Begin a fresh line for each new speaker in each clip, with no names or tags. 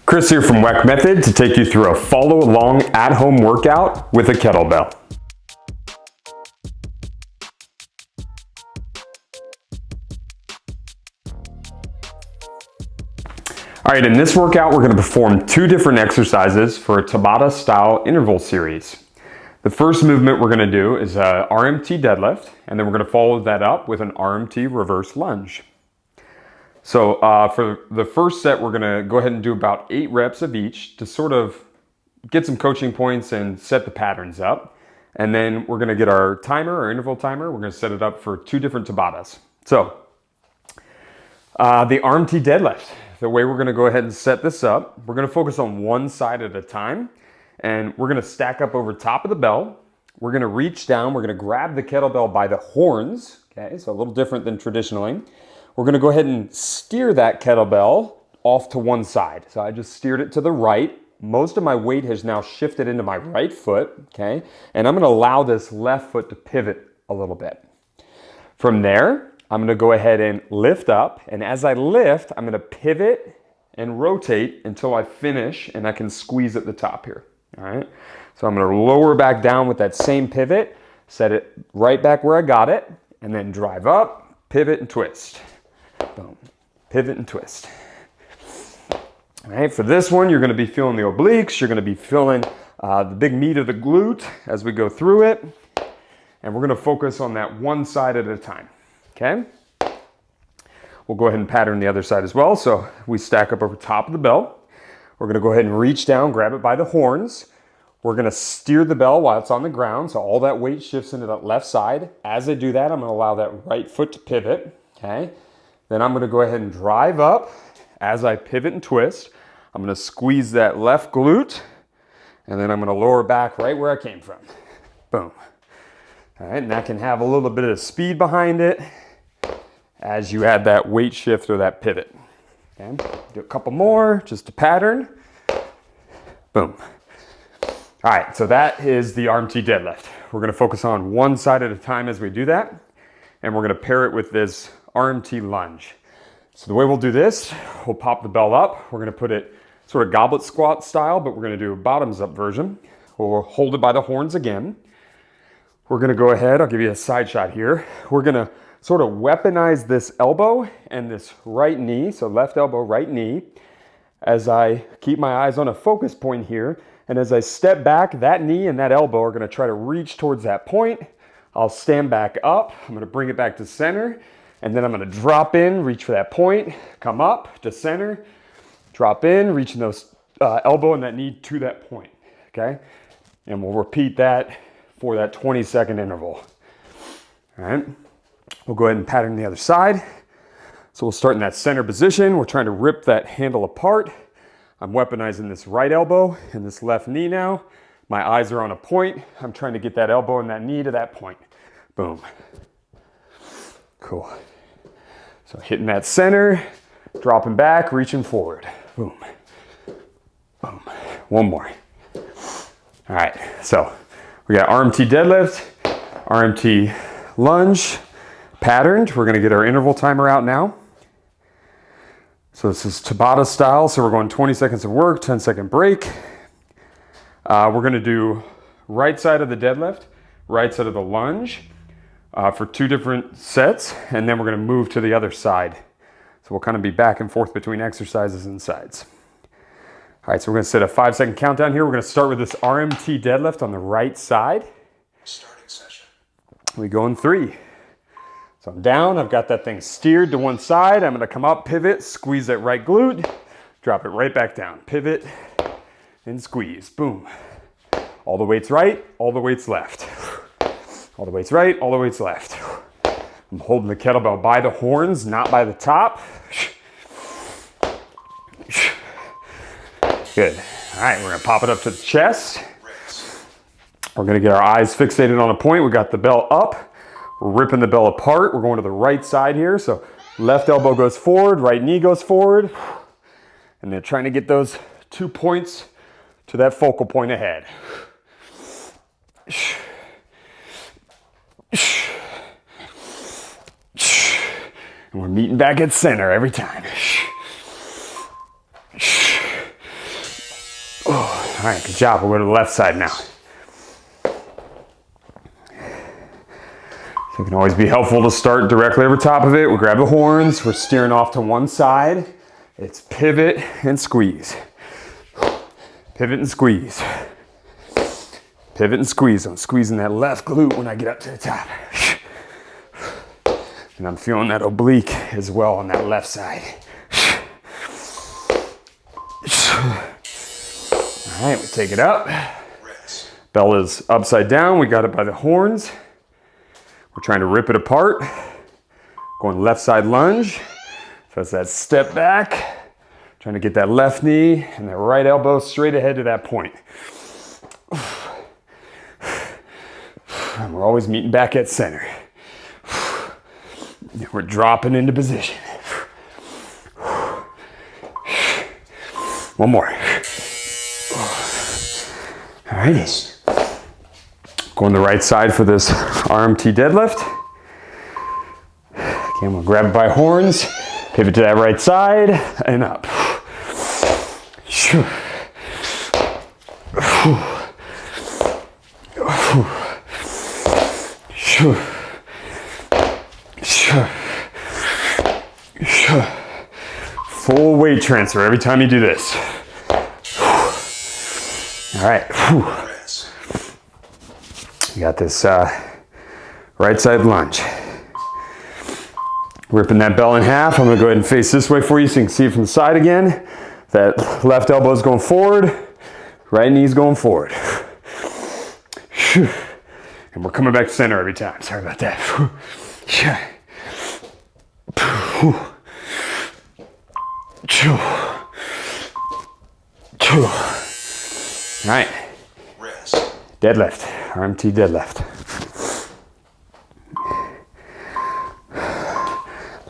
Chris here from WeckMethod to take you through a follow-along at-home workout with a kettlebell. All right, in this workout, we're going to perform two different exercises for a Tabata style interval series. The first movement we're going to do is a RMT deadlift, and then we're going to follow that up with an RMT reverse lunge. So for the first set, we're going to go ahead and do about 8 reps of each to sort of get some coaching points and set the patterns up. And then we're going to get our timer, our interval timer. We're going to set it up for 2 different Tabatas. So the RMT deadlift, the way we're going to go ahead and set this up, we're going to focus on one side at a time. And we're going to stack up over top of the bell. We're going to reach down. We're going to grab the kettlebell by the horns. Okay, so a little different than traditionally. We're going to go ahead and steer that kettlebell off to one side. So I just steered it to the right. Most of my weight has now shifted into my right foot, okay? And I'm going to allow this left foot to pivot a little bit. From there, I'm going to go ahead and lift up. And as I lift, I'm going to pivot and rotate until I finish and I can squeeze at the top here, all right? So I'm going to lower back down with that same pivot, set it right back where I got it, and then drive up, pivot, and twist. Boom. Pivot and twist. All right, for this one, you're going to be feeling the obliques. You're going to be feeling the big meat of the glute as we go through it. And we're going to focus on that one side at a time. Okay? We'll go ahead and pattern the other side as well. So we stack up over top of the bell. We're going to go ahead and reach down, grab it by the horns. We're going to steer the bell while it's on the ground. So all that weight shifts into that left side. As I do that, I'm going to allow that right foot to pivot. Okay? Then I'm going to go ahead and drive up. As I pivot and twist, I'm going to squeeze that left glute, and then I'm going to lower back right where I came from. Boom. All right, and that can have a little bit of speed behind it as you add that weight shift or that pivot. Okay, do a couple more just to pattern. Boom. All right, so that is the RMT deadlift. We're going to focus on one side at a time as we do that, and we're going to pair it with this RMT lunge. So the way we'll do this, we'll pop the bell up. We're going to put it sort of goblet squat style, but we're going to do a bottoms up version. We'll hold it by the horns again. We're going to go ahead, I'll give you a side shot here. We're going to sort of weaponize this elbow and this right knee, so left elbow, right knee, as I keep my eyes on a focus point here. And as I step back, that knee and that elbow are going to try to reach towards that point. I'll stand back up. I'm going to bring it back to center. And then I'm going to drop in, reach for that point, come up to center, drop in, reaching those elbow and that knee to that point, okay? And we'll repeat that for that 20-second interval, all right? We'll go ahead and pattern the other side. So we'll start in that center position. We're trying to rip that handle apart. I'm weaponizing this right elbow and this left knee now. My eyes are on a point. I'm trying to get that elbow and that knee to that point. Boom. Cool. So hitting that center, dropping back, reaching forward. Boom. Boom. One more. All right, so we got RMT deadlift, RMT lunge, patterned. We're gonna get our interval timer out now. So this is Tabata style, so we're going 20 seconds of work, 10-second break. We're gonna do right side of the deadlift, right side of the lunge, for 2 different sets, and then we're going to move to the other side. So we'll kind of be back and forth between exercises and sides. All right, so we're going to set a 5-second countdown here. We're going to start with this RMT deadlift on the right side.
Starting session.
We go in 3. So I'm down. I've got that thing steered to one side. I'm going to come up, pivot, squeeze that right glute, drop it right back down. Pivot and squeeze. Boom. All the weight's right, all the weight's left. All the weight's right, all the weight's left. I'm holding the kettlebell by the horns, not by the top. Good. All right, we're gonna pop it up to the chest. We're gonna get our eyes fixated on a point. We got the bell up. We're ripping the bell apart. We're going to the right side here. So left elbow goes forward, right knee goes forward. And then trying to get those 2 points to that focal point ahead. And we're meeting back at center every time. All right, good job. We'll go to the left side now. It can always be helpful to start directly over top of it. We grab the horns, we're steering off to one side. It's pivot and squeeze. Pivot and squeeze. Pivot and squeeze. I'm squeezing that left glute when I get up to the top. And I'm feeling that oblique as well on that left side. All right, we take it up. Bell is upside down. We got it by the horns. We're trying to rip it apart. Going left side lunge. So it's that step back. Trying to get that left knee and that right elbow straight ahead to that point. And we're always meeting back at center. We're dropping into position. One more. All righty. Going the right side for this RMT deadlift. Again, we'll grab it by horns, pivot to that right side, and up. Full weight transfer every time you do this. All right. You got this right side lunge. Ripping that bell in half. I'm gonna go ahead and face this way for you so you can see it from the side again. That left elbow is going forward, right knee's going forward. And we're coming back to center every time. Sorry about that. All right. Deadlift, RMT deadlift.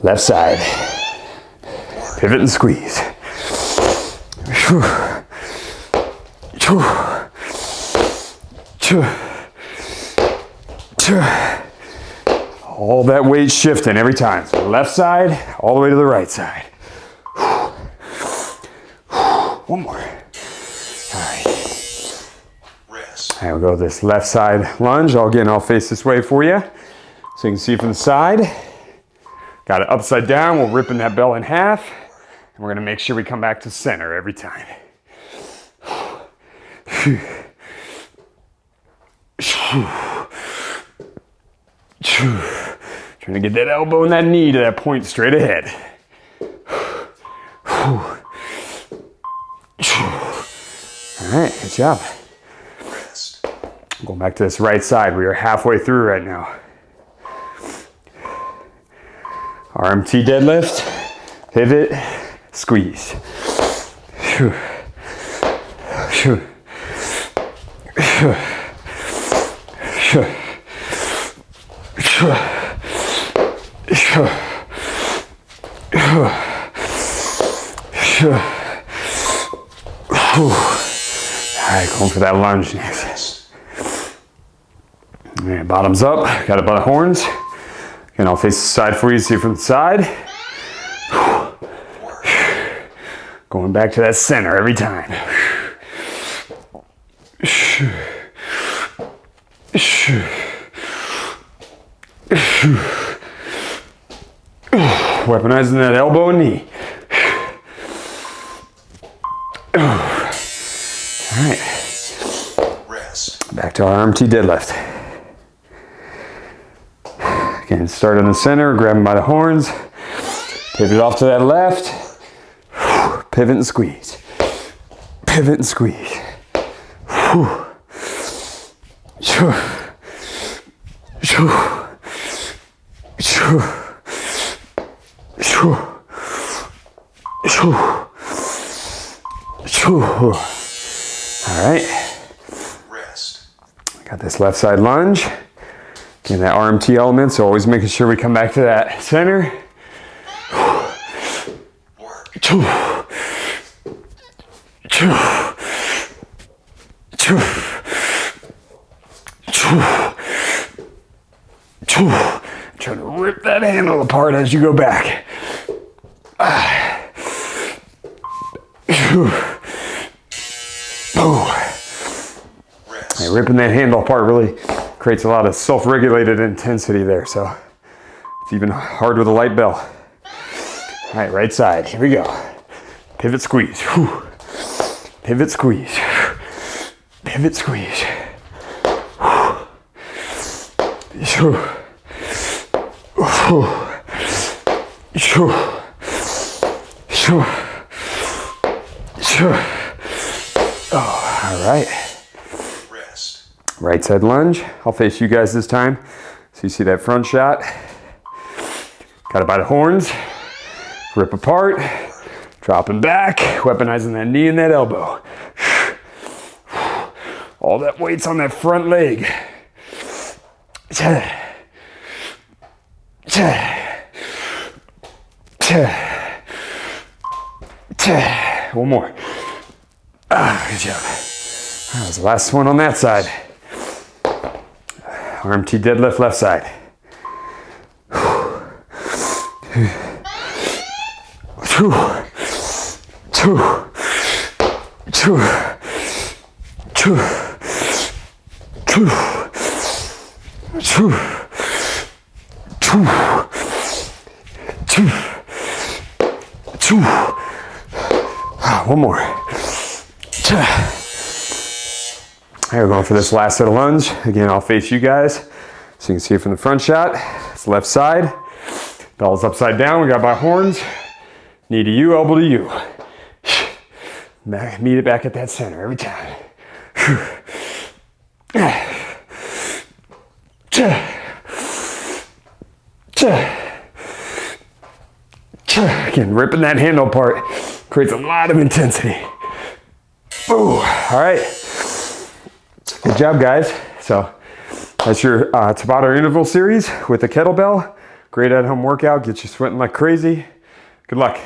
Left side. Pivot and squeeze. All that weight shifting every time. So left side, all the way to the right side. One more. All right. All right, we'll go this left side lunge. I'll face this way for you so you can see from the side. Got it upside down. We're ripping that bell in half. And we're gonna make sure we come back to center every time. Trying to get that elbow and that knee to that point straight ahead. All right, good job. Going back to this right side. We are halfway through right now. RMT deadlift, pivot, squeeze. All right, going for that lunge next. All right, bottoms up, got it by the horns. And I'll face the side for you, see from the side. Going back to that center every time. Weaponizing that elbow and knee. All right. Back to our RMT deadlift. Again, start in the center, grab them by the horns, pivot off to that left, pivot and squeeze, pivot and squeeze. All right. Got this left side lunge. Again, that RMT element, so always making sure we come back to that center. Trying to rip that handle apart as you go back. Oh. right, ripping that handle apart really creates a lot of self-regulated intensity there, so it's even hard with a light bell. All right, right side, here we go. Pivot squeeze, whew. Pivot squeeze, pivot squeeze. Oh, all right. Rest. Right side lunge. I'll face you guys this time. So you see that front shot. Got it by the horns. Rip apart. Dropping back. Weaponizing that knee and that elbow. All that weight's on that front leg. One more. Good job. That was the last one on that side. RMT deadlift left side. One more. All right, we're going for this last set of lunge. Again, I'll face you guys. So you can see it from the front shot. It's left side. Bell's upside down. We got by horns. Knee to you, elbow to you. Meet it back at that center every time. Again, ripping that handle apart creates a lot of intensity. Ooh, all right. Good job, guys. So that's your Tabata interval series with the kettlebell. Great at-home workout. Gets you sweating like crazy. Good luck.